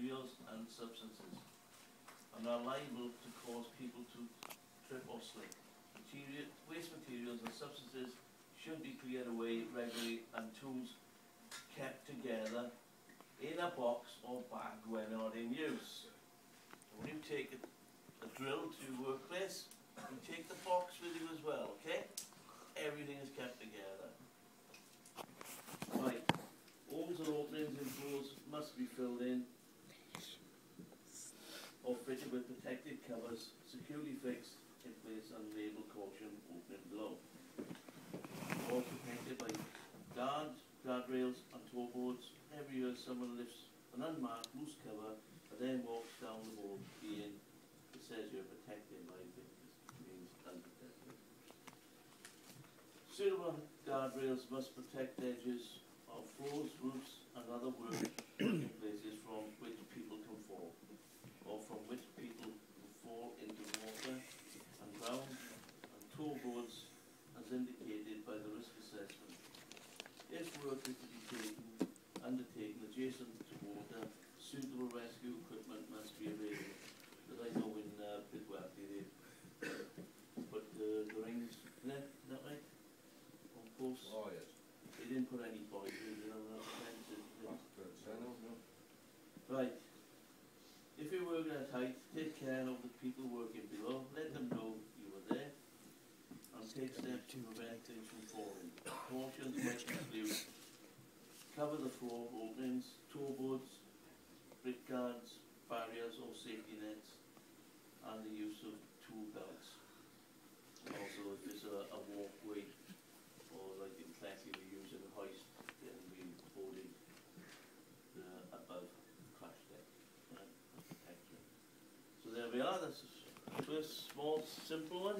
materials and substances and are liable to cause people to trip or slip. Waste materials and substances should be cleared away regularly and tools kept together in a box or bag when not in use. So when you take a drill to your workplace, you take the box with you as well, okay? Everything is kept together. Right, holes and openings in doors must be filled in or fitted with protective covers, securely fixed in place and labelled caution opening below. All protected by guards, guardrails and toe boards. Every year someone lifts an unmarked loose cover and then walks down the hole being, it says you're protected, but I think this means unprotected. Suitable guardrails must protect edges of floors, roofs and other working places from which people can fall, or from which people can fall into water and ground, and toe boards as indicated by the risk assessment. If work is to be undertaken adjacent to water, suitable rescue equipment must be available. As I know in Bidwell, they put the rings in there, is that right? On posts. Oh yes. They didn't put any boys in, you know, that's fences. No. Right. If you're working at height, take care of the people working below. Let them know you were there. And take steps to prevent things from falling. Cautions might include cover the floor openings, toe boards, brick guards, barriers or safety nets, and the use of tool belts. Also, if there's a walkway or like in Cleckley we're using a hoist, then we boarding above crash deck. Right? That's protection. So there we are, that's the first small simple one.